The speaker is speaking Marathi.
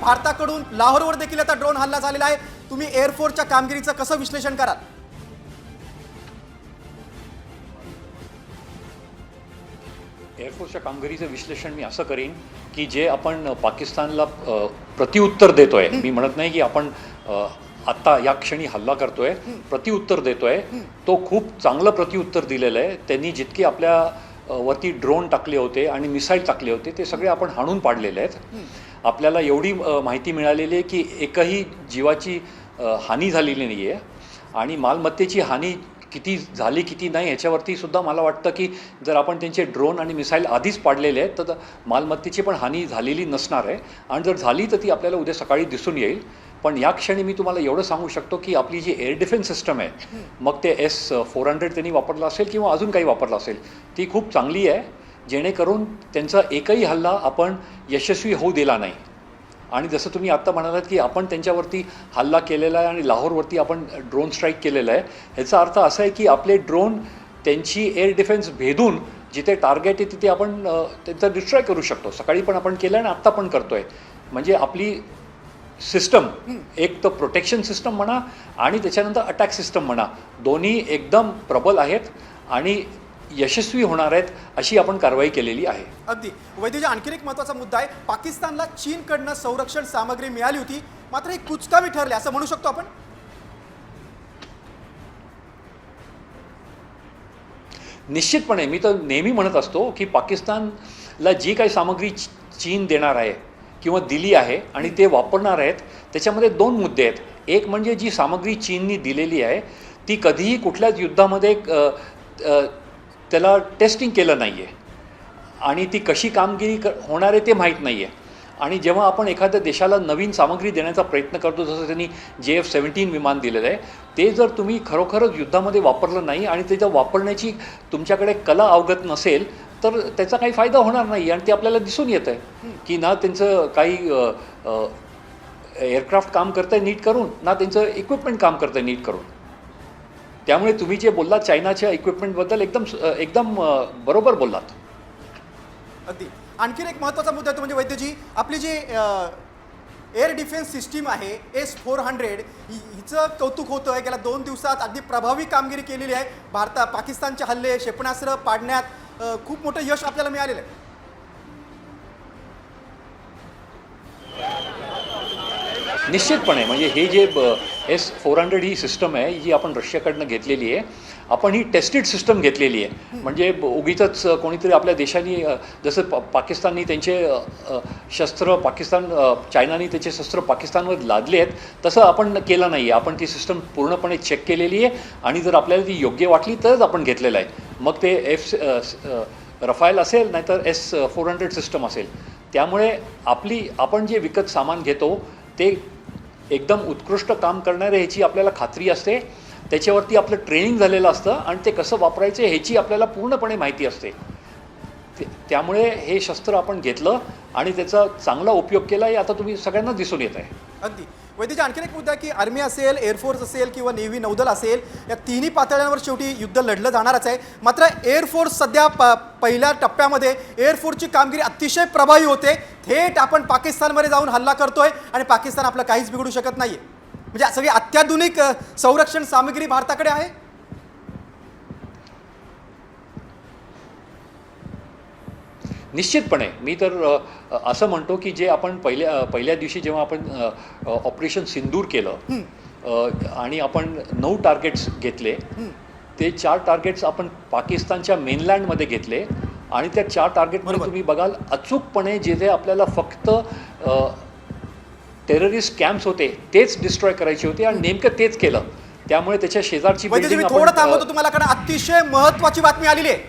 भारताकडून लाहोरवर देखील आता ड्रोन हल्ला झालेला आहे. तुम्ही एअरफोर्सच्या कामगिरीचं कसं विश्लेषण कराल? एअरफोर्सच्या कामगिरीचं विश्लेषण मी असं करीन की जे आपण पाकिस्तानला प्रत्युत्तर देतोय, मी म्हणत नाही की आपण आत्ता या क्षणी हल्ला करतोय, प्रत्युत्तर देतोय, तो खूप चांगलं प्रत्युत्तर दिलेलं आहे. त्यांनी जितके आपल्या वरती ड्रोन टाकले होते आणि मिसाईल टाकले होते ते सगळे आपण हाणून पाडलेले आहेत. आपल्याला एवढी माहिती मिळालेली आहे की एकही जीवाची हानी झालेली नाही आहे आणि मालमत्तेची हानी किती झाली किती नाही ह्याच्यावरती सुद्धा मला वाटतं की जर आपण त्यांचे ड्रोन आणि मिसाईल आधीच पाडलेले आहेत तर मालमत्तेची पण हानी झालेली नसणार आहे आणि जर झाली तर ती आपल्याला उद्या सकाळी दिसून येईल. पण या क्षणी मी तुम्हाला एवढं सांगू शकतो की आपली जी एअर डिफेन्स सिस्टम आहे, मग ते S-400 त्यांनी वापरलं असेल किंवा अजून काही वापरलं असेल, ती खूप चांगली आहे, जेणेकरून त्यांचा एकही हल्ला आपण यशस्वी होऊ दिला नाही. आणि जसं तुम्ही आत्ता म्हणालात की आपण त्यांच्यावरती हल्ला केलेला आहे आणि लाहोरवरती आपण ड्रोन स्ट्राईक केलेला आहे, ह्याचा अर्थ असा आहे की आपले ड्रोन त्यांची एअर डिफेन्स भेदून जिथे टार्गेट आहे तिथे आपण त्यांचं डिस्ट्रॉय करू शकतो. सकाळी पण आपण केलं आणि आत्ता पण करतो आहे. म्हणजे आपली सिस्टम एक तर प्रोटेक्शन सिस्टम म्हणा आणि त्याच्यानंतर अटॅक सिस्टम म्हणा, दोन्ही एकदम प्रबल आहेत आणि यशस्वी होणार आहेत अशी आपण कारवाई केलेली आहे. अगदी वैद्यजी, आणखीन एक महत्त्वाचा मुद्दा आहे. पाकिस्तानला चीनकडनं संरक्षण सामग्री मिळाली होती, मात्र ही कुचकामी ठरली असं म्हणू शकतो आपण? निश्चितपणे मी तर नेहमी म्हणत असतो की पाकिस्तानला जी काही सामग्री चीन देणार आहे किंवा दिली आहे आणि ते वापरणार आहेत, त्याच्यामध्ये दोन मुद्दे आहेत. एक म्हणजे जी सामग्री चीननी दिलेली आहे ती कधीही कुठल्याच युद्धामध्ये त्याला टेस्टिंग केलं नाही आहे आणि ती कशी कामगिरी होणार आहे ते माहीत नाही आहे. आणि जेव्हा आपण एखाद्या देशाला नवीन सामग्री देण्याचा प्रयत्न करतो, जसं त्यांनी JF-17 विमान दिलेलं आहे, ते जर तुम्ही खरोखरच युद्धामध्ये वापरलं नाही आणि त्याच्या वापरण्याची तुमच्याकडे कला अवगत नसेल तर त्याचा काही फायदा होणार नाही. आणि ते आपल्याला दिसून येतं आहे की ना त्यांचं काही एअरक्राफ्ट काम करतं आहे नीट करून, ना त्यांचं इक्विपमेंट काम करतं आहे नीट करून. त्यामुळे तुम्ही जे बोललात चायनाच्या इक्विपमेंटबद्दल एकदम बरोबर बोललात. अगदी. आणखीन एक महत्त्वाचा मुद्दा आहे तो म्हणजे वैद्यजी, आपली जी एअर डिफेन्स सिस्टीम आहे S-400, हिचं कौतुक होतं आहे. गेल्या 2 दिवसात अगदी प्रभावी कामगिरी केलेली आहे. पाकिस्तानचे हल्ले क्षेपणास्त्र पाडण्यात खूप मोठं यश आपल्याला मिळालेलं आहे. निश्चितपणे म्हणजे हे जे S-400 ही सिस्टम आहे जी आपण रशियाकडनं घेतलेली आहे, आपण ही टेस्टेड सिस्टम घेतलेली आहे. म्हणजे उगीचच कोणीतरी आपल्या देशांनी जसं पाकिस्ताननी त्यांचे शस्त्र चायनाने त्याचे शस्त्र पाकिस्तानवर लादले आहेत तसं आपण केलं नाही आहे. आपण ती सिस्टम पूर्णपणे चेक केलेली आहे आणि जर आपल्याला ती योग्य वाटली तरच आपण घेतलेलं आहे. मग ते रफायल असेल नाहीतर S-400 सिस्टम असेल. त्यामुळे आपण जे विकत सामान घेतो ते एकदम उत्कृष्ट काम करणारे ह्याची आपल्याला खात्री असते, त्याच्यावरती आपलं ट्रेनिंग झालेलं असतं आणि ते कसं वापरायचं ह्याची आपल्याला पूर्णपणे माहिती असते. त्यामुळे हे शस्त्र आपण घेतलं आणि त्याचा चांगला उपयोग केला हे आता तुम्ही सगळ्यांना दिसून येत आहे. अगदी. वैद्यजी, आणखीन एक मुद्दा आहे की आर्मी असेल, एअरफोर्स असेल किंवा नेव्ही नौदल असेल, या तिन्ही पातळ्यांवर शेवटी युद्ध लढलं जाणारच आहे. मात्र एअरफोर्स सध्या पहिल्या टप्प्यामध्ये एअरफोर्सची कामगिरी अतिशय प्रभावी होते. थेट आपण पाकिस्तानमध्ये जाऊन हल्ला करतोय आणि पाकिस्तान आपलं काहीच बिघडू शकत नाहीये. म्हणजे सगळी अत्याधुनिक संरक्षण सामग्री भारताकडे आहे. निश्चितपणे मी तर असं म्हणतो की जे आपण पहिल्या दिवशी जेव्हा आपण ऑपरेशन सिंदूर केलं आणि आपण 9 टार्गेट्स घेतले, ते 4 टार्गेट्स आपण पाकिस्तानच्या मेनलँडमध्ये घेतले आणि त्या 4 टार्गेटमध्ये तुम्ही बघाल अचूकपणे जिथे आपल्याला फक्त टेररिस्ट कॅम्प्स होते तेच डिस्ट्रॉय करायचे होते आणि नेमकं तेच केलं. त्यामुळे त्याच्या शेजारची थोडं थांबवतो तुम्हाला, कारण अतिशय महत्त्वाची बातमी आलेली आहे.